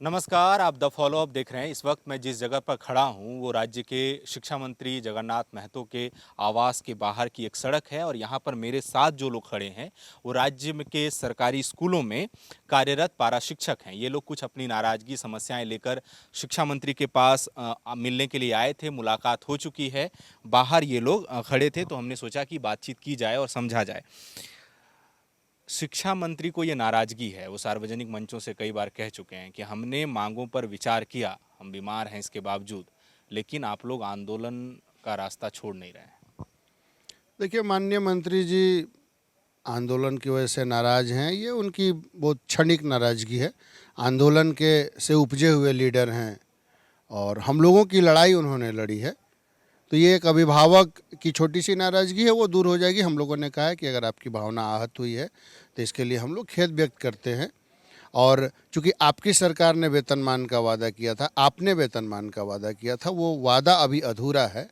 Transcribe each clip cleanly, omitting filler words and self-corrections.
नमस्कार, आप the follow up देख रहे हैं। इस वक्त मैं जिस जगह पर खड़ा हूं वो राज्य के शिक्षा मंत्री जगन्नाथ महतो के आवास के बाहर की एक सड़क है और यहां पर मेरे साथ जो लोग खड़े हैं वो राज्य के सरकारी स्कूलों में कार्यरत पारा शिक्षक हैं। ये लोग कुछ अपनी नाराजगी समस्याएं लेकर शिक्षा मंत्री के पास मिलने के लिए आए थे। मुलाकात हो चुकी है। बाहर ये लोग खड़े थे तो हमने सोचा कि बातचीत की जाए और समझा जाए। शिक्षा मंत्री को ये नाराजगी है, वो सार्वजनिक मंचों से कई बार कह चुके हैं कि हमने मांगों पर विचार किया, हम बीमार हैं इसके बावजूद, लेकिन आप लोग आंदोलन का रास्ता छोड़ नहीं रहे हैं। देखिए, माननीय मंत्री जी आंदोलन की वजह से नाराज़ हैं। ये उनकी बहुत क्षणिक नाराज़गी है। आंदोलन के से उपजे हुए लीडर हैं और हम लोगों की लड़ाई उन्होंने लड़ी है। तो ये एक अभिभावक की छोटी सी नाराज़गी है, वो दूर हो जाएगी। हम लोगों ने कहा है कि अगर आपकी भावना आहत हुई है तो इसके लिए हम लोग खेद व्यक्त करते हैं। और चूँकि आपकी सरकार ने वेतनमान का वादा किया था, आपने वेतनमान का वादा किया था, वो वादा अभी अधूरा है।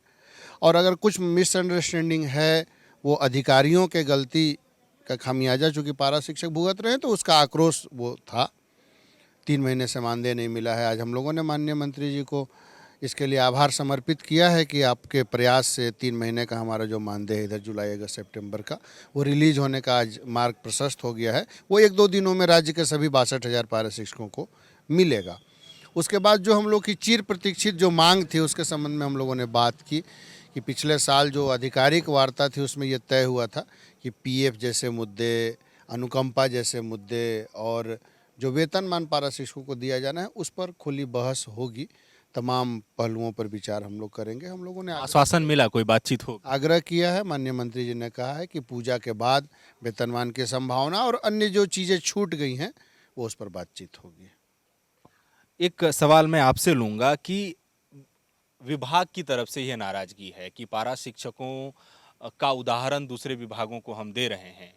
और अगर कुछ मिसअंडरस्टैंडिंग है, वो अधिकारियों के गलती का खामियाजा चूँकि पारा शिक्षक भुगत रहे हैं, तो उसका आक्रोश वो था। 3 महीने से मानदेय नहीं मिला है। आज हम लोगों ने माननीय मंत्री जी को इसके लिए आभार समर्पित किया है कि आपके प्रयास से 3 महीने का हमारा जो मानदेय है इधर जुलाई अगस्त सितंबर का, वो रिलीज़ होने का आज मार्ग प्रशस्त हो गया है। वो 1-2 दिनों में राज्य के सभी 62,000 पारा शिक्षकों को मिलेगा। उसके बाद जो हम लोग की चिर प्रतीक्षित जो मांग थी उसके संबंध में हम लोगों ने बात की कि पिछले साल जो आधिकारिक वार्ता थी उसमें ये तय हुआ था कि पीएफ जैसे मुद्दे, अनुकंपा जैसे मुद्दे और जो वेतनमान पारा शिक्षकों को दिया जाना है उस पर खुली बहस होगी। तमाम पहलुओं पर विचार हम लोग करेंगे। हम लोगों ने आश्वासन मिला, कोई बातचीत हो? आग्रह किया है, माननीय मंत्री जी ने कहा है कि पूजा के बाद वेतनमान की संभावना और अन्य जो चीज़ें छूट गई हैं वो उस पर बातचीत होगी। एक सवाल मैं आपसे लूंगा कि विभाग की तरफ से यह नाराजगी है कि पारा शिक्षकों का उदाहरण दूसरे विभागों को हम दे रहे हैं,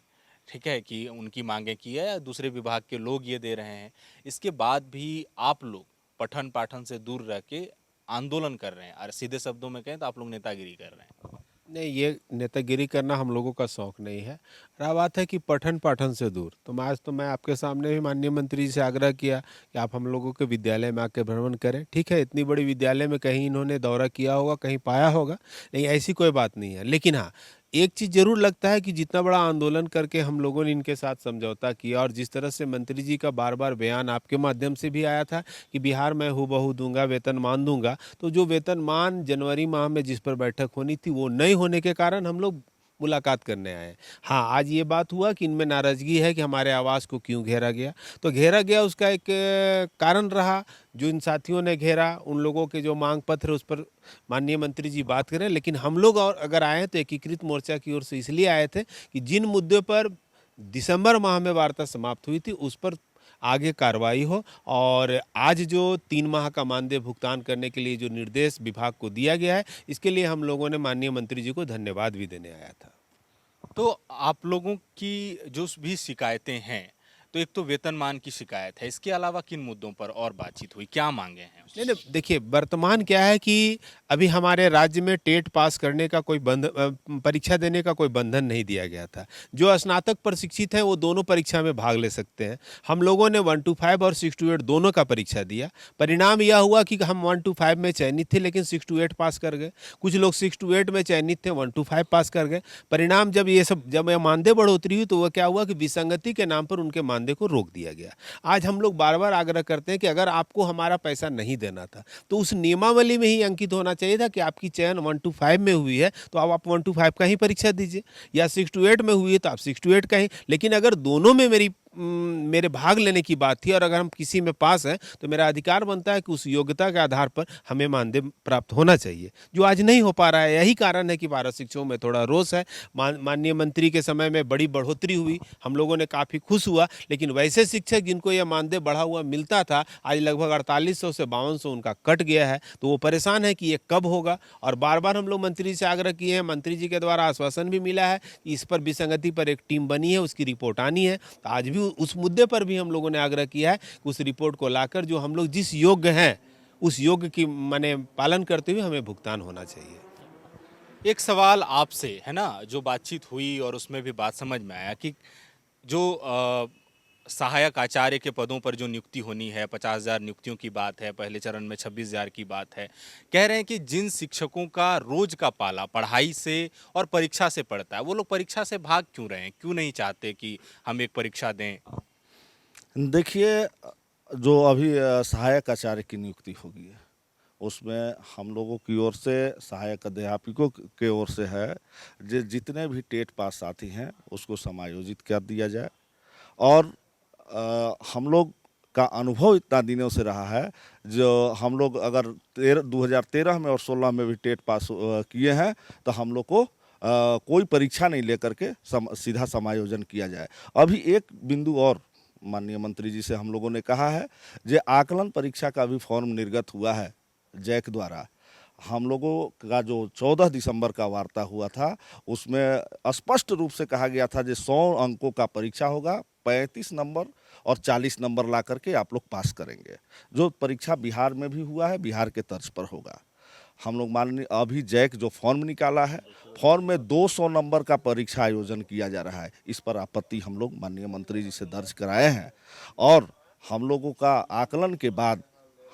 ठीक है, कि उनकी मांगें की है, दूसरे विभाग के लोग ये दे रहे हैं, इसके बाद भी आप लोग पठन पाठन से दूर रह के आंदोलन कर रहे हैं और सीधे शब्दों में कहें तो आप लोग नेतागिरी कर रहे हैं। नहीं, ये नेतागिरी करना हम लोगों का शौक नहीं है। रहा बात है कि पठन पाठन से दूर, तो मैं आपके सामने भी माननीय मंत्री जी से आग्रह किया कि आप हम लोगों के विद्यालय में आके भ्रमण करें। ठीक है, इतनी बड़ी विद्यालय में कहीं इन्होंने दौरा किया होगा, कहीं पाया होगा, नहीं ऐसी कोई बात नहीं है। लेकिन हाँ, एक चीज़ ज़रूर लगता है कि जितना बड़ा आंदोलन करके हम लोगों ने इनके साथ समझौता किया और जिस तरह से मंत्री जी का बार बार बयान आपके माध्यम से भी आया था कि बिहार में हूबहू दूंगा, वेतनमान दूंगा, तो जो वेतनमान जनवरी माह में जिस पर बैठक होनी थी वो नहीं होने के कारण हम लोग मुलाकात करने आए। हाँ, आज ये बात हुआ कि इनमें नाराज़गी है कि हमारे आवास को क्यों घेरा गया। तो घेरा गया उसका एक कारण रहा, जो इन साथियों ने घेरा, उन लोगों के जो मांग पत्र उस पर माननीय मंत्री जी बात करें। लेकिन हम लोग और अगर आए तो एकीकृत मोर्चा की ओर से इसलिए आए थे कि जिन मुद्दे पर दिसंबर माह में वार्ता समाप्त हुई थी उस पर आगे कार्रवाई हो। और आज जो 3 माह का मानदेय भुगतान करने के लिए जो निर्देश विभाग को दिया गया है, इसके लिए हम लोगों ने माननीय मंत्री जी को धन्यवाद भी देने आया था। तो आप लोगों की जो भी शिकायतें हैं, तो एक तो वेतनमान की शिकायत है, इसके अलावा किन मुद्दों पर और बातचीत हुई, क्या मांगे हैं? नहीं नहीं, देखिए वर्तमान क्या है कि अभी हमारे राज्य में टेट पास करने का कोई परीक्षा देने का कोई बंधन नहीं दिया गया था। जो स्नातक प्रशिक्षित हैं वो दोनों परीक्षा में भाग ले सकते हैं। हम लोगों ने 1 to 5 और 6 to 8 दोनों का परीक्षा दिया। परिणाम यह हुआ कि हम 1 to 5 में चयनित थे लेकिन 6 to 8 पास कर गए। कुछ लोग 6 to 8 में चयनित थे, 1 to 5 पास कर गए। परिणाम जब ये मानदेय बढ़ोतरी हुई तो वह क्या हुआ कि विसंगति के नाम पर उनके मानदेय को रोक दिया गया। आज हम लोग बार बार आग्रह करते हैं कि अगर आपको हमारा पैसा नहीं देना था तो उस नियमावली में ही अंकित होना चाहिए था कि आपकी चयन 1 to 5 में हुई है तो अब आप 1 to 5 का ही परीक्षा दीजिए, या 6 to 8 में हुई है तो आप 6 to 8 का ही। लेकिन अगर दोनों में मेरे भाग लेने की बात थी और अगर हम किसी में पास हैं तो मेरा अधिकार बनता है कि उस योग्यता के आधार पर हमें मानदेय प्राप्त होना चाहिए, जो आज नहीं हो पा रहा है। यही कारण है कि पारा शिक्षकों में थोड़ा रोष है। माननीय मंत्री के समय में बड़ी बढ़ोतरी हुई, हम लोगों ने काफ़ी खुश हुआ, लेकिन वैसे शिक्षक जिनको यह मानदेय बढ़ा हुआ मिलता था आज लगभग 4800 से 5200 उनका कट गया है। तो वो परेशान है कि ये कब होगा। और बार बार हम लोग मंत्री से आग्रह किए हैं, मंत्री जी के द्वारा आश्वासन भी मिला है कि इस पर विसंगति पर एक टीम बनी है, उसकी रिपोर्ट आनी है। तो आज भी उस मुद्दे पर भी हम लोगों ने आग्रह किया है कि उस रिपोर्ट को लाकर जो हम लोग जिस योग्य हैं उस योग्य की माने पालन करते हुए हमें भुगतान होना चाहिए। एक सवाल आपसे है ना, जो बातचीत हुई और उसमें भी बात समझ में आया कि जो सहायक आचार्य के पदों पर जो नियुक्ति होनी है, 50,000 नियुक्तियों की बात है, पहले चरण में 26,000 की बात है। कह रहे हैं कि जिन शिक्षकों का रोज का पाला पढ़ाई से और परीक्षा से पड़ता है, वो लोग परीक्षा से भाग क्यों रहे हैं? क्यों नहीं चाहते कि हम एक परीक्षा दें? देखिए, जो अभी सहायक आचार्य की नियुक्ति होगी है, उसमें हम लोगों की ओर से, सहायक अध्यापकों के ओर से है, जितने भी टेट पास साथी हैं उसको समायोजित कर दिया जाए। और हम लोग का अनुभव इतना दिनों से रहा है, जो हम लोग अगर 2013 में और 16 में भी टेट पास किए हैं तो हम लोग को कोई परीक्षा नहीं लेकर के सीधा समायोजन किया जाए। अभी एक बिंदु और माननीय मंत्री जी से हम लोगों ने कहा है, जो आकलन परीक्षा का भी फॉर्म निर्गत हुआ है जैक द्वारा। हम लोगों का जो 14 दिसंबर का वार्ता हुआ था, उसमें स्पष्ट रूप से कहा गया था जो 100 अंकों का परीक्षा होगा, 35 नंबर और 40 नंबर ला करके आप लोग पास करेंगे। जो परीक्षा बिहार में भी हुआ है, बिहार के तर्ज पर होगा। हम लोग माननीय अभी जैक जो फॉर्म निकाला है, फॉर्म में 200 नंबर का परीक्षा आयोजन किया जा रहा है। इस पर आपत्ति हम लोग माननीय मंत्री जी से दर्ज कराए हैं और हम लोगों का आकलन के बाद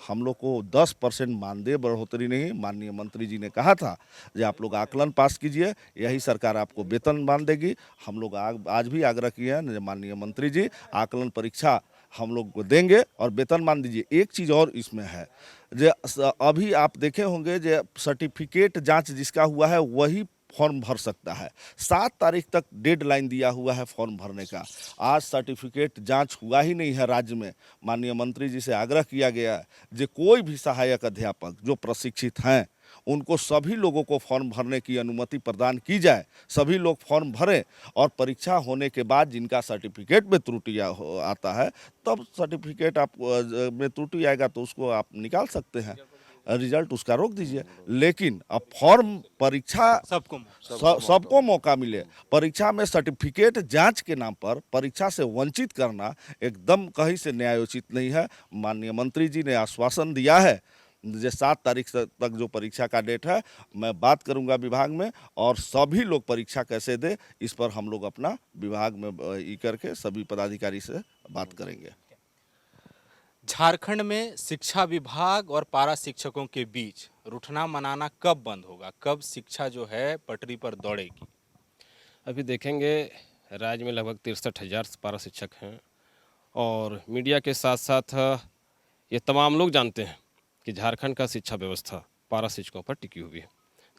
हम लोग को 10% मानदेय बढ़ोतरी नहीं, माननीय मंत्री जी ने कहा था कि आप लोग आकलन पास कीजिए, यही सरकार आपको वेतनमान देगी। हम लोग आज भी आग्रह किए हैं माननीय मंत्री जी, आकलन परीक्षा हम लोग को देंगे और वेतनमान दीजिए। एक चीज़ और इसमें है, जो अभी आप देखे होंगे, जो सर्टिफिकेट जांच जिसका हुआ है वही फॉर्म भर सकता है। 7 तारीख तक डेडलाइन दिया हुआ है फॉर्म भरने का। आज सर्टिफिकेट जांच हुआ ही नहीं है राज्य में। माननीय मंत्री जी से आग्रह किया गया है जो कोई भी सहायक अध्यापक जो प्रशिक्षित हैं उनको सभी लोगों को फॉर्म भरने की अनुमति प्रदान की जाए। सभी लोग फॉर्म भरें और परीक्षा होने के बाद जिनका सर्टिफिकेट में त्रुटि आता है, तब सर्टिफिकेट आप में त्रुटि आएगा तो उसको आप निकाल सकते हैं, रिजल्ट उसका रोक दीजिए। लेकिन अब फॉर्म परीक्षा सबको मौका मिले, परीक्षा में सर्टिफिकेट जांच के नाम पर परीक्षा से वंचित करना एकदम कहीं से न्यायोचित नहीं है। माननीय मंत्री जी ने आश्वासन दिया है, जो 7 तारीख तक जो परीक्षा का डेट है, मैं बात करूंगा विभाग में और सभी लोग परीक्षा कैसे दे, इस पर हम लोग अपना विभाग में करके सभी पदाधिकारी से बात करेंगे। झारखंड में शिक्षा विभाग और पारा शिक्षकों के बीच रूठना मनाना कब बंद होगा? कब शिक्षा जो है पटरी पर दौड़ेगी? अभी देखेंगे, राज्य में लगभग 63,000 पारा शिक्षक हैं और मीडिया के साथ साथ ये तमाम लोग जानते हैं कि झारखंड का शिक्षा व्यवस्था पारा शिक्षकों पर टिकी हुई है।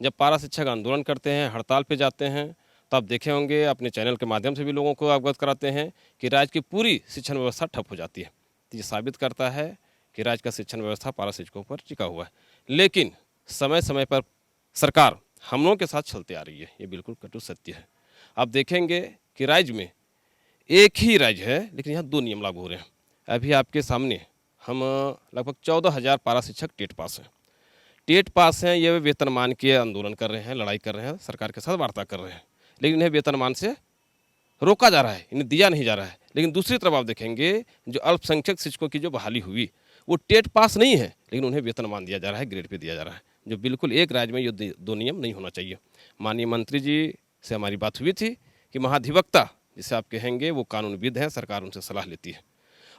जब पारा शिक्षक आंदोलन करते हैं, हड़ताल पे जाते हैं, तो आप देखे होंगे, अपने चैनल के माध्यम से भी लोगों को अवगत कराते हैं कि राज्य की पूरी शिक्षण व्यवस्था ठप हो जाती है। तो ये साबित करता है कि राज्य का शिक्षण व्यवस्था पारा शिक्षकों पर टिका हुआ है। लेकिन समय समय पर सरकार हम लोगों के साथ चलती आ रही है, ये बिल्कुल कटु सत्य है। आप देखेंगे कि राज्य में एक ही राज्य है, लेकिन यहाँ 2 नियम लागू हो रहे हैं। अभी आपके सामने हम लगभग 14,000 पारा शिक्षक टेट पास हैं। टेट पास हैं, ये वेतनमान के आंदोलन कर रहे हैं, लड़ाई कर रहे हैं, सरकार के साथ वार्ता कर रहे हैं, लेकिन इन्हें वेतनमान से रोका जा रहा है, इन्हें दिया नहीं जा रहा है। लेकिन दूसरी तरफ आप देखेंगे, जो अल्पसंख्यक शिक्षकों की जो बहाली हुई, वो टेट पास नहीं है, लेकिन उन्हें वेतनमान दिया जा रहा है, ग्रेड पे दिया जा रहा है, जो बिल्कुल एक राज्य में ये 2 नियम नहीं होना चाहिए। माननीय मंत्री जी से हमारी बात हुई थी कि महाधिवक्ता जिसे आप कहेंगे वो कानूनविद हैं, सरकार उनसे सलाह लेती है।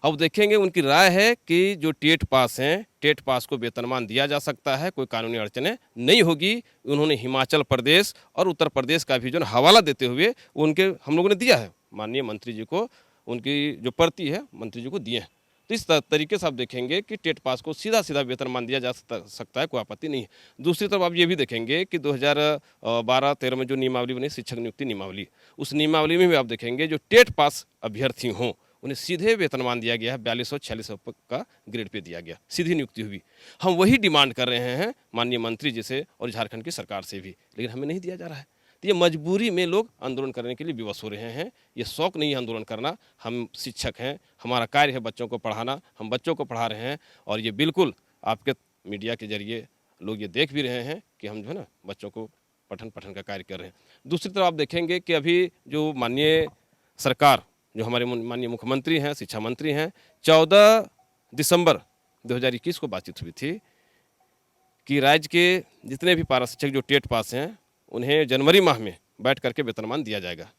अब देखेंगे, उनकी राय है कि जो टेट पास हैं, टेट पास को वेतनमान दिया जा सकता है, कोई कानूनी अड़चनें नहीं होगी। उन्होंने हिमाचल प्रदेश और उत्तर प्रदेश का भी जो हवाला देते हुए उनके हम लोगों ने दिया है माननीय मंत्री जी को, उनकी जो प्रति है मंत्री जी को दिए हैं। तो इस तरीके से आप देखेंगे कि टेट पास को सीधा सीधा वेतनमान दिया जा सकता है, कोई आपत्ति नहीं है। दूसरी तरफ आप ये भी देखेंगे कि 2012-13 में जो नियमावली बनी, शिक्षक नियुक्ति नियमावली, उस नियमावली में भी आप देखेंगे जो टेट पास अभ्यर्थी हों उन्हें सीधे वेतनमान दिया गया है, 4200-4600 का ग्रेड पे दिया गया, सीधी नियुक्ति हुई। हम वही डिमांड कर रहे हैं माननीय मंत्री जी से और झारखंड की सरकार से भी, लेकिन हमें नहीं दिया जा रहा है। तो ये मजबूरी में लोग आंदोलन करने के लिए विवश हो रहे हैं। ये शौक नहीं है आंदोलन करना। हम शिक्षक हैं, हमारा कार्य है बच्चों को पढ़ाना, हम बच्चों को पढ़ा रहे हैं और ये बिल्कुल आपके मीडिया के जरिए लोग ये देख भी रहे हैं कि हम जो है ना बच्चों को पठन का कार्य कर रहे हैं। दूसरी तरफ आप देखेंगे कि अभी जो माननीय सरकार, जो हमारे माननीय मुख्यमंत्री हैं, शिक्षा मंत्री हैं, 14 दिसंबर 2021 को बातचीत हुई थी कि राज्य के जितने भी पारा शिक्षक जो टेट पास हैं उन्हें जनवरी माह में बैठ करके वेतनमान दिया जाएगा।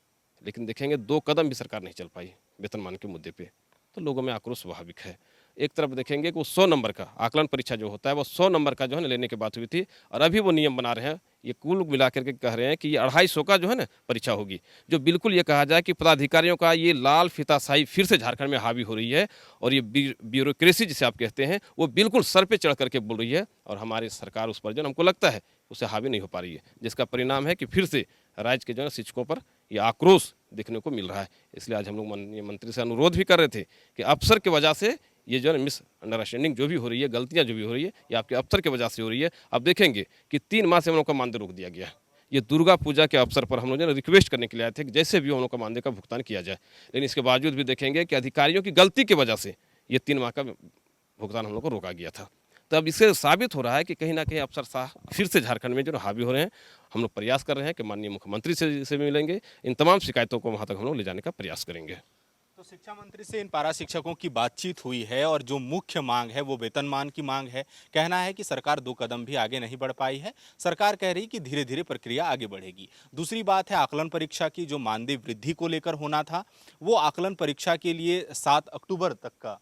लेकिन देखेंगे 2 कदम भी सरकार नहीं चल पाई वेतनमान के मुद्दे पे, तो लोगों में आक्रोश स्वाभाविक है। एक तरफ देखेंगे कि वो 100 नंबर का आकलन परीक्षा जो होता है वो 100 नंबर का जो है ना लेने की बात हुई थी, और अभी वो नियम बना रहे हैं, ये कुल मिला करके कह रहे हैं कि ये 250 का जो है ना परीक्षा होगी, जो बिल्कुल ये कहा जाए कि पदाधिकारियों का ये लाल फीताशाही फिर से झारखंड में हावी हो रही है, और ये ब्यूरोक्रेसी जिसे आप कहते हैं वो बिल्कुल सर पे चढ़ करके बोल रही है, और हमारी सरकार उस पर जो हमको लगता है उसे हावी नहीं हो पा रही है, जिसका परिणाम है कि फिर से राज्य के जो है शिक्षकों पर ये आक्रोश देखने को मिल रहा है। इसलिए आज हम लोग माननीय मंत्री से अनुरोध भी कर रहे थे कि अफसर की वजह से ये जो है मिस अंडरस्टैंडिंग जो भी हो रही है, गलतियां जो भी हो रही है, ये आपके अफसर की वजह से हो रही है। अब देखेंगे कि 3 माह से हम लोग का मानदेय रोक दिया गया है। ये दुर्गा पूजा के अवसर पर हम लोग जो है रिक्वेस्ट करने के लिए आए थे कि जैसे भी हम लोग का मानदेय का भुगतान किया जाए, लेकिन इसके बावजूद भी देखेंगे कि अधिकारियों की गलती की वजह से ये 3 माह का भुगतान हम लोग को रोका गया था। तो अब इससे साबित हो रहा है कि कहीं ना कहीं अफसर साहब फिर से झारखंड में जो हावी हो रहे हैं। हम लोग प्रयास कर रहे हैं कि माननीय मुख्यमंत्री से भी मिलेंगे, इन तमाम शिकायतों को वहाँ तक हम लोग ले जाने का प्रयास करेंगे। तो शिक्षा मंत्री से इन पारा शिक्षकों की बातचीत हुई है और जो मुख्य मांग है वो वेतनमान की मांग है। कहना है कि सरकार 2 कदम भी आगे नहीं बढ़ पाई है। सरकार कह रही कि धीरे धीरे प्रक्रिया आगे बढ़ेगी। दूसरी बात है आकलन परीक्षा की जो मानदेय वृद्धि को लेकर होना था, वो आकलन परीक्षा के लिए 7 अक्टूबर तक का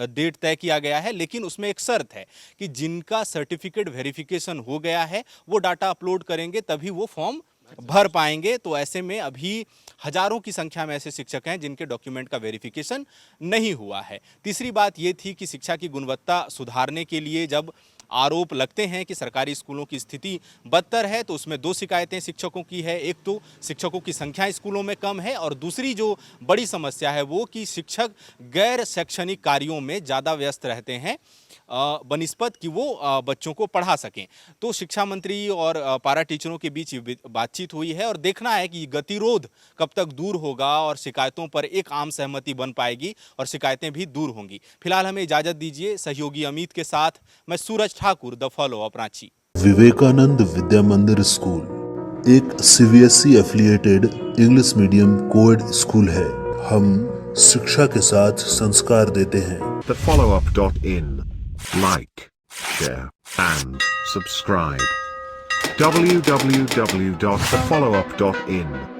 डेट तय किया गया है, लेकिन उसमें एक शर्त है कि जिनका सर्टिफिकेट वेरिफिकेशन हो गया है वो डाटा अपलोड करेंगे तभी वो फॉर्म भर पाएंगे। तो ऐसे में अभी हजारों की संख्या में ऐसे शिक्षक हैं जिनके डॉक्यूमेंट का वेरिफिकेशन नहीं हुआ है। तीसरी बात ये थी कि शिक्षा की गुणवत्ता सुधारने के लिए जब आरोप लगते हैं कि सरकारी स्कूलों की स्थिति बदतर है, तो उसमें 2 शिकायतें शिक्षकों की है। एक तो शिक्षकों की संख्या स्कूलों में कम है, और दूसरी जो बड़ी समस्या है वो कि शिक्षक गैर शैक्षणिक कार्यों में ज़्यादा व्यस्त रहते हैं बनिस्पत कि वो बच्चों को पढ़ा सकें। तो शिक्षा मंत्री और पारा टीचरों के बीच बातचीत हुई है, और देखना है कि गतिरोध कब तक दूर होगा और शिकायतों पर एक आम सहमति बन पाएगी और शिकायतें भी दूर होंगी। फिलहाल हमें इजाज़त दीजिए। सहयोगी अमित के साथ मैं सूरज ठाकुर, द फॉलो-अप, रांची। विवेकानंद विद्या मंदिर स्कूल एक CBSE affiliated English medium coed school है। हम शिक्षा के साथ संस्कार देते हैं। TheFollowUp.in. Like, share, and subscribe. www.thefollowup.in